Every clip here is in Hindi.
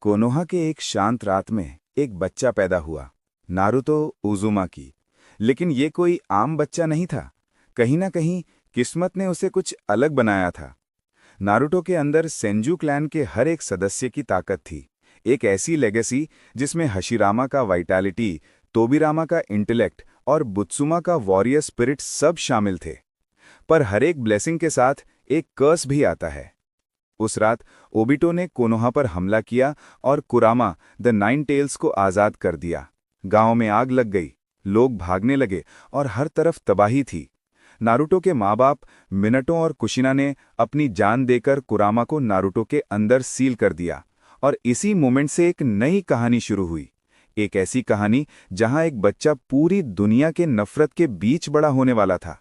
कोनोहा के एक शांत रात में एक बच्चा पैदा हुआ, नारुतो उज़ुमाकी। लेकिन ये कोई आम बच्चा नहीं था। कहीं ना कहीं किस्मत ने उसे कुछ अलग बनाया था। नारुतो के अंदर सेंजू क्लैन के हर एक सदस्य की ताकत थी। एक ऐसी लेगेसी जिसमें हशिरामा का वाइटैलिटी, तोबिरामा का इंटेलेक्ट और बुत्सुमा का वॉरियर स्पिरिट सब शामिल थे। पर हर एक ब्लेसिंग के साथ एक कर्स भी आता है। उस रात ओबिटो ने कोनोहा पर हमला किया और कुरामा द नाइन टेल्स को आज़ाद कर दिया। गांव में आग लग गई, लोग भागने लगे और हर तरफ तबाही थी। नारुतो के माँ बाप मिनटो और कुशिना ने अपनी जान देकर कुरामा को नारुतो के अंदर सील कर दिया। और इसी मोमेंट से एक नई कहानी शुरू हुई। एक ऐसी कहानी जहां एक बच्चा पूरी दुनिया के नफरत के बीच बड़ा होने वाला था।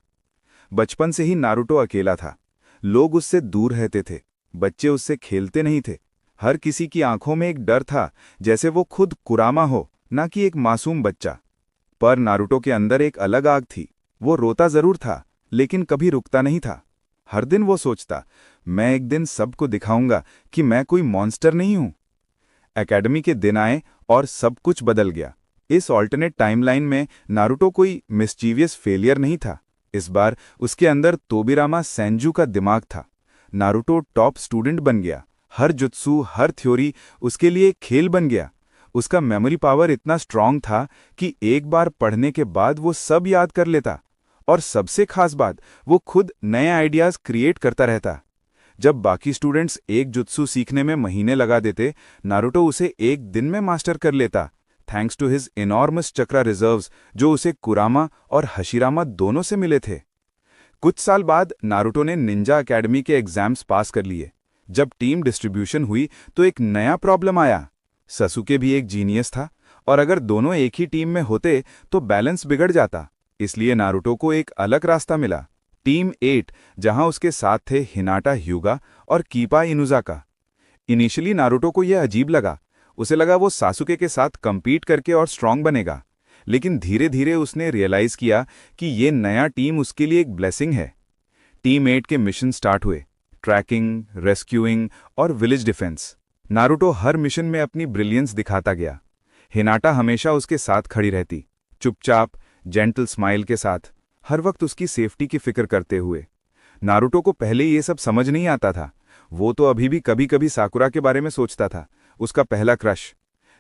बचपन से ही नारुतो अकेला था। लोग उससे दूर रहते थे। बच्चे उससे खेलते नहीं थे। हर किसी की आंखों में एक डर था, जैसे वो खुद कुरामा हो, ना कि एक मासूम बच्चा। पर नारुतो के अंदर एक अलग आग थी। वो रोता जरूर था, लेकिन कभी रुकता नहीं था। हर दिन वो सोचता, मैं एक दिन सबको दिखाऊंगा कि मैं कोई मॉन्स्टर नहीं हूं। एकेडमी के दिन आए और सब कुछ बदल गया। इस ऑल्टरनेट टाइमलाइन में नारुतो कोई मिस्चीवियस फेलियर नहीं था। इस बार उसके अंदर तोबिरामा सेंजू का दिमाग था। नारुतो टॉप स्टूडेंट बन गया। हर जुत्सु, हर थ्योरी उसके लिए एक खेल बन गया। उसका मेमोरी पावर इतना स्ट्रांग था कि एक बार पढ़ने के बाद वो सब याद कर लेता। और सबसे खास बात, वो खुद नए आइडियाज क्रिएट करता रहता। जब बाकी स्टूडेंट्स एक जुत्सु सीखने में महीने लगा देते, नारुतो उसे एक दिन में मास्टर कर लेता, thanks to his enormous chakra reserves जो उसे कुरामा और हशिरामा दोनों से मिले थे। कुछ साल बाद नारुतो ने निंजा एकेडमी के एग्जाम्स पास कर लिए। जब टीम डिस्ट्रीब्यूशन हुई तो एक नया प्रॉब्लम आया। ससुके भी एक जीनियस था, और अगर दोनों एक ही टीम में होते तो बैलेंस बिगड़ जाता। इसलिए नारुतो को एक अलग रास्ता मिला, टीम 8, जहां उसके साथ थे हिनाटा ह्यूगा और कीपा इनुजाका। इनिशियली नारुतो को यह अजीब लगा। उसे लगा वो सासुके के साथ कंपीट करके और स्ट्रांग बनेगा। लेकिन धीरे धीरे उसने रियलाइज किया कि ये नया टीम उसके लिए एक ब्लेसिंग है। टीम 8 के मिशन स्टार्ट हुए, ट्रैकिंग, रेस्क्यूइंग और विलेज डिफेंस। नारुतो हर मिशन में अपनी ब्रिलियंस दिखाता गया। हिनाटा हमेशा उसके साथ खड़ी रहती, चुपचाप, जेंटल स्माइल के साथ, हर वक्त उसकी सेफ्टी की फिक्र करते हुए। नारुतो को पहले ये सब समझ नहीं आता था। वो तो अभी भी कभी कभी साकुरा के बारे में सोचता था, उसका पहला क्रश।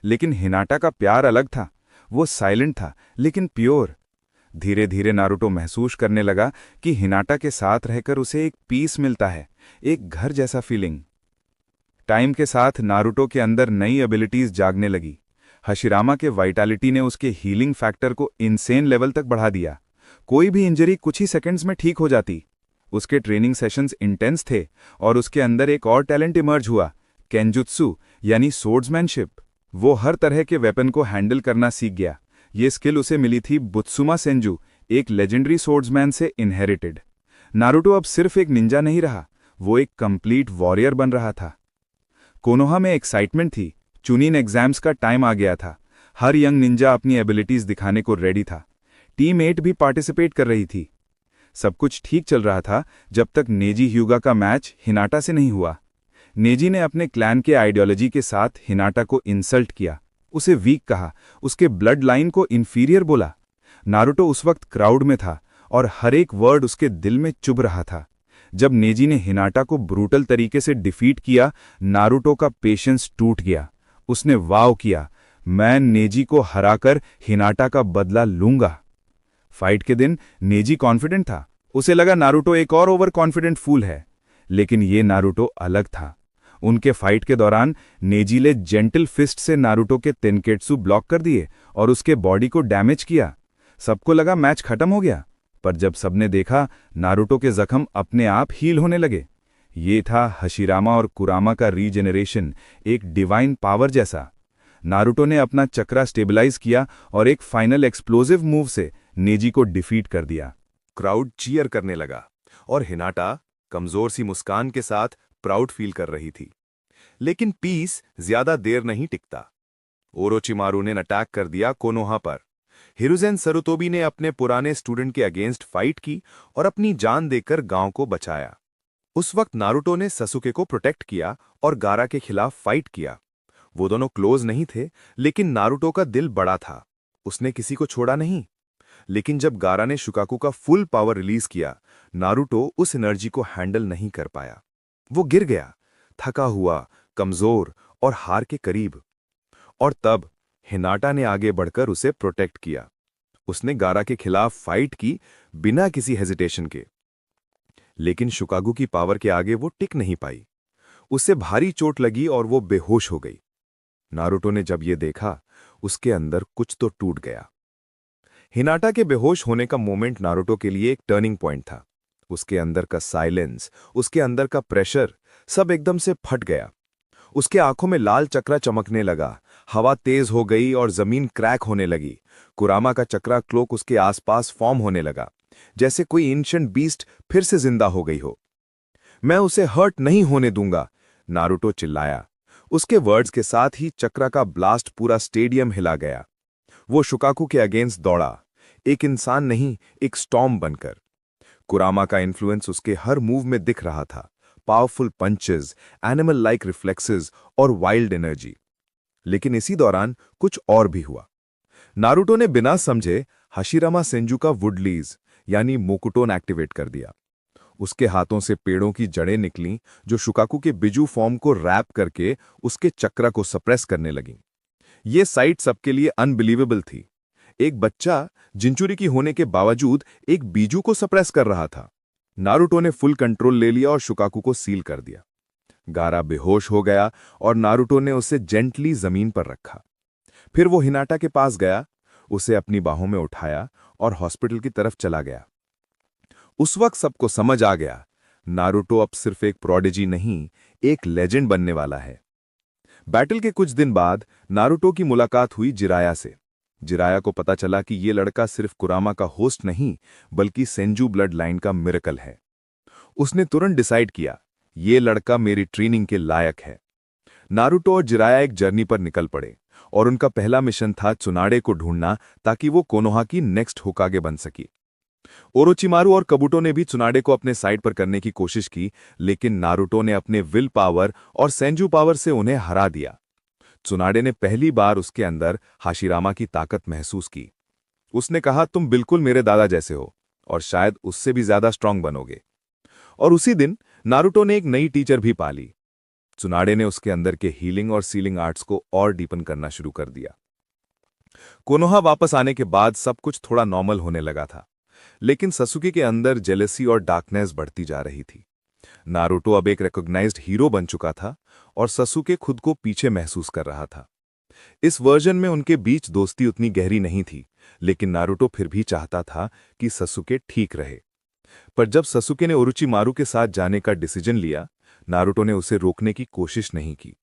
लेकिन हिनाटा का प्यार अलग था। वो साइलेंट था लेकिन प्योर। धीरे धीरे नारुतो महसूस करने लगा कि हिनाटा के साथ रहकर उसे एक पीस मिलता है, एक घर जैसा फीलिंग। टाइम के साथ नारुतो के अंदर नई एबिलिटीज जागने लगी। हशिरामा के वाइटैलिटी ने उसके हीलिंग फैक्टर को इनसेन लेवल तक बढ़ा दिया। कोई भी इंजरी कुछ ही सेकंड्स में ठीक हो जाती। उसके ट्रेनिंग सेशंस इंटेंस थे और उसके अंदर एक और टैलेंट इमर्ज हुआ, केंजुत्सु यानी सोर्ड्समैनशिप। वो हर तरह के वेपन को हैंडल करना सीख गया। ये स्किल उसे मिली थी बुत्सुमा सेंजू, एक लेजेंडरी सोर्ड्समैन से इनहेरिटेड। नारुतो अब सिर्फ एक निंजा नहीं रहा, वो एक कंप्लीट वॉरियर बन रहा था। कोनोहा में एक्साइटमेंट थी। चुनिन एग्जाम्स का टाइम आ गया था। हर यंग निंजा अपनी एबिलिटीज दिखाने को रेडी था। टीम 8 भी पार्टिसिपेट कर रही थी। सब कुछ ठीक चल रहा था जब तक नेजी ह्यूगा का मैच हिनाटा से नहीं हुआ। नेजी ने अपने क्लैन के आइडियोलॉजी के साथ हिनाटा को इंसल्ट किया, उसे वीक कहा, उसके ब्लड लाइन को इन्फीरियर बोला। नारुतो उस वक्त क्राउड में था और हर एक वर्ड उसके दिल में चुभ रहा था। जब नेजी ने हिनाटा को ब्रूटल तरीके से डिफीट किया, नारुतो का पेशेंस टूट गया। उसने वाव किया, मैं नेजी को हराकर हिनाटा का बदला लूंगा। फाइट के दिन नेजी कॉन्फिडेंट था। उसे लगा नारुतो एक और ओवर कॉन्फिडेंट फूल है। लेकिन ये नारुतो अलग था। उनके फाइट के दौरान नेजी ने जेंटल फिस्ट से नारुतो के तेनकेट्सु ब्लॉक कर दिए और उसके बॉडी को डैमेज किया। सबको लगा मैच खत्म हो गया, पर जब सबने देखा, नारुतो के जख्म अपने आप हील होने लगे। ये था हशिरामा और कुरामा का रीजेनरेशन, एक डिवाइन पावर जैसा। नारुतो ने अपना चक्रा स्टेबलाइज किया और एक फाइनल एक्सप्लोजिव मूव से नेजी को डिफीट कर दिया। क्राउड चीयर करने लगा और हिनाटा कमजोर सी मुस्कान के साथ प्राउड फील कर रही थी। लेकिन पीस ज्यादा देर नहीं टिकता। ओरोचिमारू ने अटैक कर दिया कोनोहा पर। हिरुजेन सरुतोबी ने अपने पुराने स्टूडेंट के अगेंस्ट फाइट की और अपनी जान देकर गांव को बचाया। उस वक्त नारुतो ने ससुके को प्रोटेक्ट किया और गारा के खिलाफ फाइट किया। वो दोनों क्लोज नहीं थे, लेकिन नारुतो का दिल बड़ा था। उसने किसी को छोड़ा नहीं। लेकिन जब गारा ने शुकाकू का फुल पावर रिलीज किया, नारुतो उस एनर्जी को हैंडल नहीं कर पाया। वो गिर गया, थका हुआ, कमजोर और हार के करीब। और तब हिनाटा ने आगे बढ़कर उसे प्रोटेक्ट किया। उसने गारा के खिलाफ फाइट की, बिना किसी हेजिटेशन के। लेकिन शुकागु की पावर के आगे वो टिक नहीं पाई। उसे भारी चोट लगी और वो बेहोश हो गई। नारुतो ने जब ये देखा, उसके अंदर कुछ तो टूट गया। हिनाटा के बेहोश होने का मोमेंट नारुतो के लिए एक टर्निंग पॉइंट था। उसके अंदर का साइलेंस, उसके अंदर का प्रेशर, सब एकदम से फट गया। उसके आंखों में लाल चक्रा चमकने लगा, हवा तेज हो गई और जमीन क्रैक होने लगी। कुरामा का चक्रा क्लोक उसके आसपास फॉर्म होने लगा, जैसे कोई एंशिएंट बीस्ट फिर से जिंदा हो गई हो। मैं उसे हर्ट नहीं होने दूंगा, नारुतो चिल्लाया। उसके वर्ड्स के साथ ही चक्रा का ब्लास्ट पूरा स्टेडियम हिला गया। वो शुकाकू के अगेंस्ट दौड़ा, एक इंसान नहीं, एक स्टॉर्म बनकर। कुरामा का इन्फ्लुएंस उसके हर मूव में दिख रहा था। Powerful punches, animal like reflexes और वाइल्ड एनर्जी। लेकिन इसी दौरान कुछ और भी हुआ। नारुतो ने बिना समझे हाशिरामा सेंजू का वुडलीज यानी मोकुटोन एक्टिवेट कर दिया। उसके हाथों से पेड़ों की जड़ें निकलीं, जो शुकाकू के बिजू फॉर्म को रैप करके उसके चक्रा को सप्रेस करने लगीं। ये साइट सबके लिए अनबिलीवेबल थी। एक बच्चा जिंचुरी की होने के बावजूद एक बीजू को सप्रेस कर रहा था। नारुतो ने फुल कंट्रोल ले लिया और शुकाकू को सील कर दिया। गारा बेहोश हो गया और नारुतो ने उसे जेंटली जमीन पर रखा। फिर वो हिनाटा के पास गया, उसे अपनी बाहों में उठाया और हॉस्पिटल की तरफ चला गया। उस वक्त सबको समझ आ गया, नारुतो अब सिर्फ एक प्रोडिजी नहीं, एक लेजेंड बनने वाला है। बैटल के कुछ दिन बाद नारुतो की मुलाकात हुई जिराया से। जिराया को पता चला कि ये लड़का सिर्फ कुरामा का होस्ट नहीं, बल्कि सेंजू ब्लड लाइन का मिरेकल है। उसने तुरंत डिसाइड किया, ये लड़का मेरी ट्रेनिंग के लायक है। नारुतो और जिराया एक जर्नी पर निकल पड़े और उनका पहला मिशन था त्सुनाडे को ढूंढना, ताकि वो कोनोहा की नेक्स्ट होकागे बन सके। ओरोचिमारू और कबूटो ने भी त्सुनाडे को अपने साइड पर करने की कोशिश की, लेकिन नारुतो ने अपने विल पावर और सेंजू पावर से उन्हें हरा दिया। त्सुनाडे ने पहली बार उसके अंदर हाशिरामा की ताकत महसूस की। उसने कहा, तुम बिल्कुल मेरे दादा जैसे हो और शायद उससे भी ज्यादा स्ट्रांग बनोगे। और उसी दिन नारुतो ने एक नई टीचर भी पाली। त्सुनाडे ने उसके अंदर के हीलिंग और सीलिंग आर्ट्स को और डीपन करना शुरू कर दिया। कोनोहा वापस आने के बाद सब कुछ थोड़ा नॉर्मल होने लगा था, लेकिन ससुके के अंदर जेलेसी और डार्कनेस बढ़ती जा रही थी। नारुतो अब एक रिकॉग्नाइज्ड हीरो बन चुका था और ससुके खुद को पीछे महसूस कर रहा था। इस वर्जन में उनके बीच दोस्ती उतनी गहरी नहीं थी, लेकिन नारुतो फिर भी चाहता था कि ससुके ठीक रहे। पर जब ससुके ने ओरोचिमारू के साथ जाने का डिसीजन लिया, नारुतो ने उसे रोकने की कोशिश नहीं की।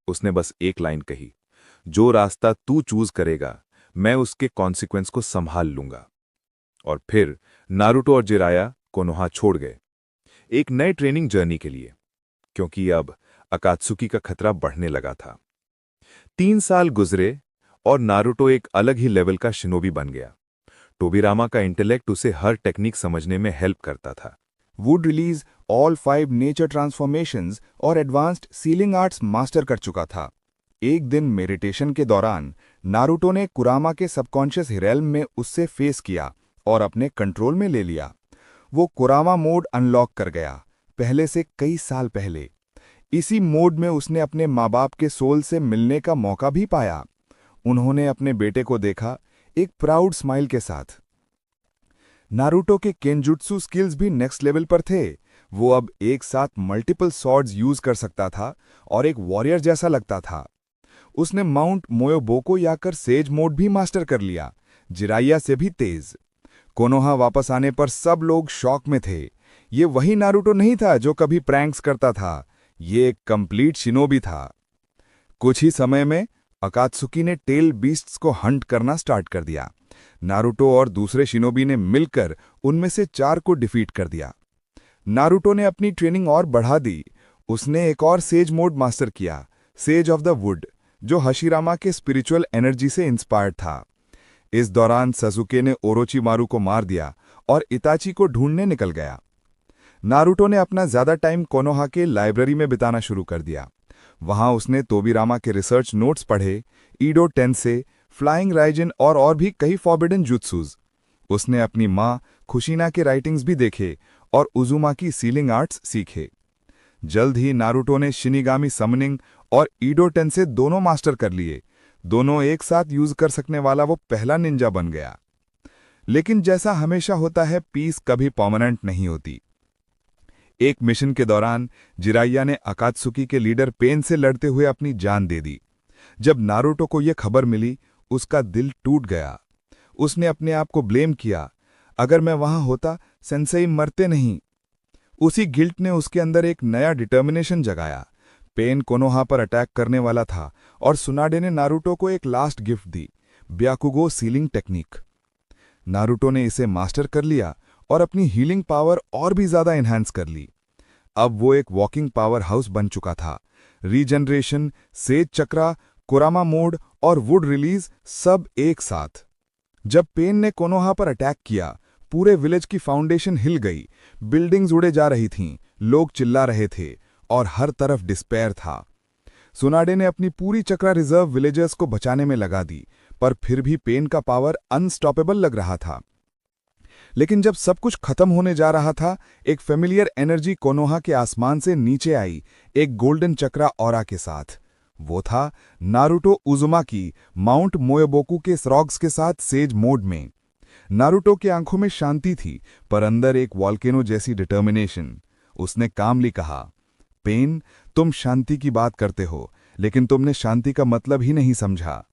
उसने बस एक लाइन कही, जो रास्ता तू चूज करेगा, मैं उसके कॉन्सिक्वेंस को संभाल लूंगा। और फिर नारुतो और जिराया कोनोहा छोड़ गए, एक नए ट्रेनिंग जर्नी के लिए, क्योंकि अब अकात्सुकी का खतरा बढ़ने लगा था। 3 साल गुजरे और नारुतो एक अलग ही लेवल का शिनोबी बन गया। टोबिरामा का इंटेलेक्ट उसे हर टेक्निक समझने में हेल्प करता था। Would release all 5 nature transformations और एडवांस्ड सीलिंग आर्ट्स मास्टर कर चुका था। एक दिन मेडिटेशन के दौरान नारुतो ने कुरामा के सबकॉन्शियस रेल्म में उससे फेस किया और अपने कंट्रोल में ले लिया। वो कुरामा मोड अनलॉक कर गया, पहले से कई साल पहले। इसी मोड में उसने अपने माँ बाप के सोल से मिलने का मौका भी पाया। उन्होंने अपने बेटे को देखा, एक प्राउड स्माइल के साथ। नारुतो के केंजुत्सु स्किल्स भी नेक्स्ट लेवल पर थे। वो अब एक साथ मल्टीपल सॉर्ड्स यूज कर सकता था और एक वॉरियर जैसा लगता था। उसने माउंट मोयोबोको याकर सेज मोड भी मास्टर कर लिया, जिराया से भी तेज। कोनोहा वापस आने पर सब लोग शॉक में थे। ये वही नारुतो नहीं था जो कभी प्रैंक्स करता था, ये एक कंप्लीट शिनोबी था। कुछ ही समय में अकात्सुकी ने टेल बीस्ट्स को हंट करना स्टार्ट कर दिया। नारुतो और दूसरे शिनोबी ने मिलकर उनमें से 4 को डिफीट कर दिया। नारुतो ने अपनी ट्रेनिंग और बढ़ा दी। उसने एक और सेज मोड मास्टर किया, सेज ऑफ द वुड, जो हाशिरामा के स्पिरिचुअल एनर्जी से इंस्पायर्ड था। इस दौरान ससुके ने ओरोचिमारू को मार दिया और इताची को ढूंढने निकल गया। नारुतो ने अपना ज्यादा टाइम कोनोहा के लाइब्रेरी में बिताना शुरू कर दिया। वहां उसने तोबिरामा के रिसर्च नोट्स पढ़े, ईडो टेंसे, फ्लाइंग राइजिन और भी कई फॉरबिडन जुत्सूज। उसने अपनी माँ खुशीना के राइटिंग्स भी देखे और उजुमा की सीलिंग आर्ट्स सीखे। जल्द ही नारुतो ने शिनिगामी समनिंग और ईडो टेंसे दोनों मास्टर कर लिए। दोनों एक साथ यूज कर सकने वाला वो पहला निंजा बन गया। लेकिन जैसा हमेशा होता है, पीस कभी परमानेंट नहीं होती। एक मिशन के दौरान जिराइया ने अकात्सुकी के लीडर पेन से लड़ते हुए अपनी जान दे दी। जब नारुतो को यह खबर मिली, उसका दिल टूट गया। उसने अपने आप को ब्लेम किया, अगर मैं वहां होता सेंसेई मरते नहीं। उसी गिल्ट ने उसके अंदर एक नया डिटर्मिनेशन जगाया। पेन कोनोहा पर अटैक करने वाला था और सुनाडे ने नारुतो को एक लास्ट गिफ्ट दी, ब्याकुगो सीलिंग टेक्निक। नारुतो ने इसे मास्टर कर लिया और अपनी हीलिंग पावर और भी ज्यादा एनहांस कर ली। अब वो एक वॉकिंग पावर हाउस बन चुका था। रीजनरेशन, सेज चक्रा, कुरामा मोड और वुड रिलीज सब एक साथ। जब पेन ने कोनोहा पर अटैक किया, पूरे विलेज की फाउंडेशन हिल गई। बिल्डिंग्स उड़े जा रही थीं, लोग चिल्ला रहे थे और हर तरफ डिस्पेयर था। सुनाडे ने अपनी पूरी चक्रा रिजर्व विलेजर्स को बचाने में लगा दी, पर फिर भी पेन का पावर अनस्टॉपेबल लग रहा था। लेकिन जब सब कुछ खत्म होने जा रहा था, एक फेमिलियर एनर्जी कोनोहा के आसमान से नीचे आई, एक गोल्डन चक्रा ऑरा के साथ। वो था नारुतो उजुमाकी माउंट मोयोबोकू के स्रॉग्स के साथ सेज मोड में। नारुतो की आंखों में शांति थी, पर अंदर एक वॉल्केनो जैसी डिटर्मिनेशन। उसने कामली कहा, पेन, तुम शांति की बात करते हो, लेकिन तुमने शांति का मतलब ही नहीं समझा।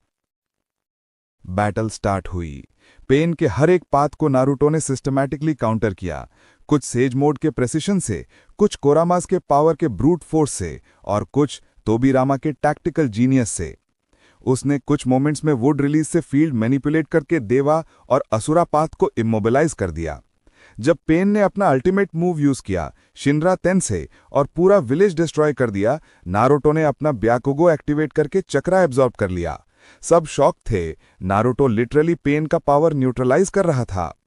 बैटल स्टार्ट हुई। पेन के हर एक पाथ को नारुतो ने सिस्टमैटिकली काउंटर किया, कुछ सेज मोड के प्रेसिशन से, कुछ कोरामास के पावर के ब्रूट फोर्स से और कुछ तोबिरामा के टैक्टिकल जीनियस से। उसने कुछ मोमेंट्स में वुड रिलीज से फील्ड मैनिपुलेट करके देवा और असुरा पाथ को इमोबिलाइज कर दिया। जब पेन ने अपना अल्टीमेट मूव यूज किया, शिनरा तेंसे, और पूरा विलेज डिस्ट्रॉय कर दिया, नारुतो ने अपना ब्याकुगो एक्टिवेट करके चक्रा एब्जॉर्ब कर लिया। सब शॉक थे, नारुतो लिटरली पेन का पावर न्यूट्रलाइज कर रहा था।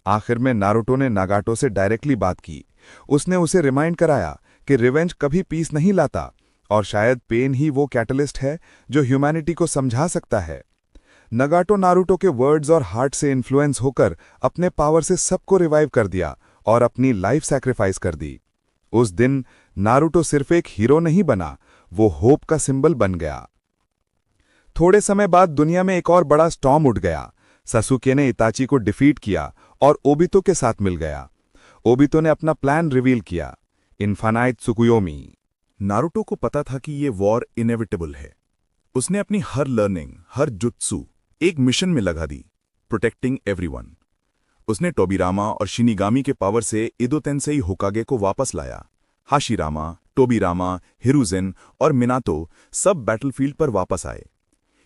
आखिर में नारुतो ने नागाटो से डायरेक्टली बात की। उसने उसे रिमाइंड कराया कि रिवेंज कभी पीस नहीं लाता, और शायद पेन ही वो कैटलिस्ट है जो ह्यूमैनिटी को समझा सकता है। नगाटो नारुतो के वर्ड्स और हार्ट से इन्फ्लुएंस होकर अपने पावर से सबको रिवाइव कर दिया और अपनी लाइफ सैक्रिफाइस कर दी। उस दिन नारुतो सिर्फ एक हीरो नहीं बना, वो होप का सिंबल बन गया। थोड़े समय बाद दुनिया में एक और बड़ा स्टॉर्म उठ गया। सासुके ने इताची को डिफीट किया और ओबितो के साथ मिल गया। ओबितो ने अपना प्लान रिवील किया, इन्फानाइट त्सुकुयोमी। नारुतो को पता था कि ये वॉर इनेविटेबल है। उसने अपनी हर लर्निंग, हर जुत्सु एक मिशन में लगा दी, प्रोटेक्टिंग एवरीवन। उसने टोबिरामा और शिनिगामी के पावर से ईडो तेंसेई होकागे को वापस लाया। हाशिरामा, टोबिरामा, हिरुजेन और मिनातो सब बैटलफील्ड पर वापस आए।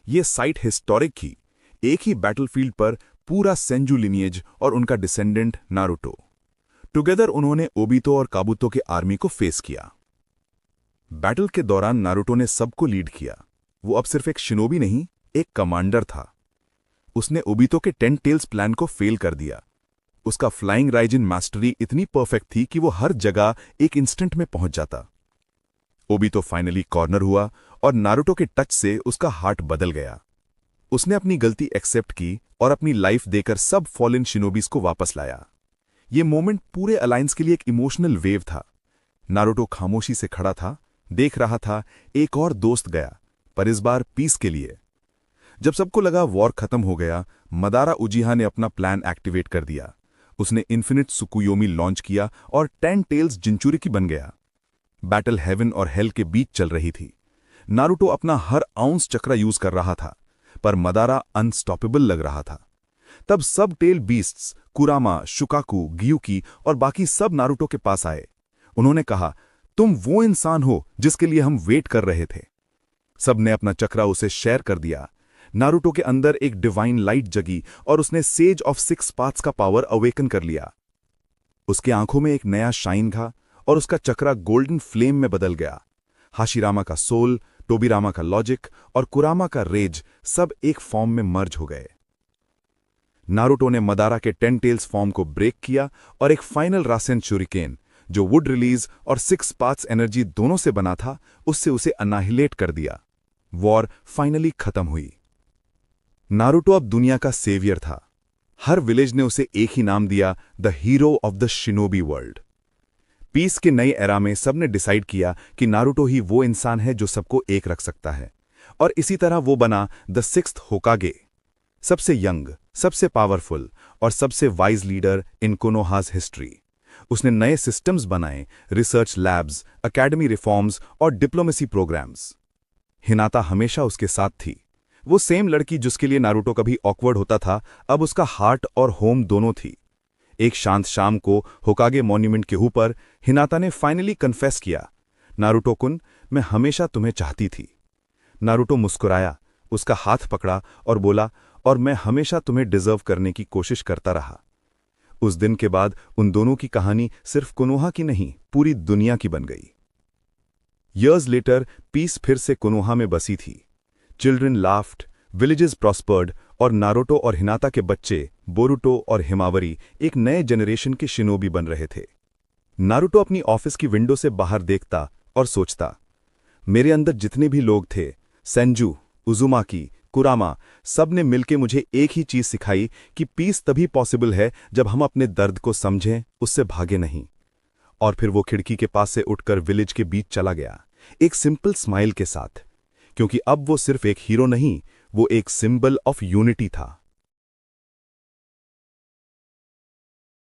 ये साइट हिस्टोरिक थी। एक ही बैटलफील्ड पर पूरा सेंजू लिनिएज और उनका डिसेंडेंट नारुतो। टुगेदर उन्होंने ओबितो और काबुतो के आर्मी को फेस किया। बैटल के दौरान नारुतो ने सबको लीड किया। वो अब सिर्फ एक शिनोबी नहीं, एक कमांडर था। उसने ओबितो के 10 टेल्स प्लान को फेल कर दिया। उसका फ्लाइंग राइजिन मास्टरी इतनी परफेक्ट थी कि वो हर जगह एक इंस्टेंट में पहुंच जाता। ओबितो फाइनली कॉर्नर हुआ और नारुतो के टच से उसका हार्ट बदल गया। उसने अपनी गलती एक्सेप्ट की और अपनी लाइफ देकर सब फॉलन शिनोबीज को वापस लाया। ये मोमेंट पूरे अलायंस के लिए एक इमोशनल वेव था। नारुतो खामोशी से खड़ा था, देख रहा था, एक और दोस्त गया, पर इस बार पीस के लिए। जब सबको लगा वॉर खत्म हो गया, मदारा उजिहा ने अपना प्लान एक्टिवेट कर दिया। उसने इन्फिनिट सुकुयोमी लॉन्च किया और 10 टेल्स जिंचुरिकी बन गया। बैटल हेवन और हेल के बीच चल रही थी। नारुतो अपना हर आउंस चक्रा यूज कर रहा था, पर मदारा अनस्टॉपेबल लग रहा था। तब सब टेल बीस्ट्स, कुरामा, शुकाकू, गियुकी और बाकी सब नारुतो के पास आए। उन्होंने कहा, तुम वो इंसान हो जिसके लिए हम वेट कर रहे थे। सबने अपना चक्रा उसे शेयर कर दिया। नारुतो के अंदर एक डिवाइन लाइट जगी और उसने सेज ऑफ 6 पाथ्स का पावर अवेकन कर लिया। उसके आंखों में एक नया शाइन था और उसका चक्रा गोल्डन फ्लेम में बदल गया। हाशिरामा का सोल, टोबिरामा का लॉजिक और कुरामा का रेज सब एक फॉर्म में मर्ज हो गए। नारुतो ने मदारा के 10 टेल्स फॉर्म को ब्रेक किया और एक फाइनल रासेन शूरिकेन, जो वुड रिलीज और 6 पार्ट्स एनर्जी दोनों से बना था, उससे उसे अनाहिलेट कर दिया। वॉर फाइनली खत्म हुई। नारुतो अब दुनिया का सेवियर था। हर विलेज ने उसे एक ही नाम दिया, the hero of the shinobi world. Peace के नए एरा में सबने डिसाइड किया कि नारुतो ही वो इंसान है जो सबको एक रख सकता है, और इसी तरह वो बना द 6th होकागे, सबसे यंग, सबसे पावरफुल और सबसे वाइज लीडर इन कोनोहा's हिस्ट्री। उसने नए सिस्टम्स बनाए, रिसर्च लैब्स, एकेडमी रिफॉर्म्स और डिप्लोमेसी प्रोग्राम्स। हिनाता हमेशा उसके साथ थी। वो सेम लड़की जिसके लिए नारुतो कभी ऑकवर्ड होता था, अब उसका हार्ट और होम दोनों थी। एक शांत शाम को होकागे मॉन्यूमेंट के ऊपर हिनाता ने फाइनली कन्फेस किया, नारुतो कुन, मैं हमेशा तुम्हें चाहती थी। नारुतो मुस्कुराया, उसका हाथ पकड़ा और बोला, और मैं हमेशा तुम्हें डिजर्व करने की कोशिश करता रहा। उस दिन के बाद उन दोनों की कहानी सिर्फ कोनोहा की नहीं, पूरी दुनिया की बन गई। Years later, पीस फिर से कोनोहा में बसी थी। चिल्ड्रन लाफ्ड, विलेजेस प्रॉस्पर्ड और नारुतो और हिनाता के बच्चे बोरुटो और हिमावरी एक नए जनरेशन के शिनोबी बन रहे थे। नारुतो अपनी ऑफिस की विंडो से बाहर देखता और सोचता, मेरे अंदर जितने भी लोग थे, सेंजू, उजुमाकी, कुरामा, सब ने मिलकर मुझे एक ही चीज सिखाई कि पीस तभी पॉसिबल है जब हम अपने दर्द को समझें, उससे भागे नहीं। और फिर वो खिड़की के पास से उठकर विलेज के बीच चला गया, एक सिंपल स्माइल के साथ, क्योंकि अब वो सिर्फ एक हीरो नहीं, वो एक सिंबल ऑफ यूनिटी था।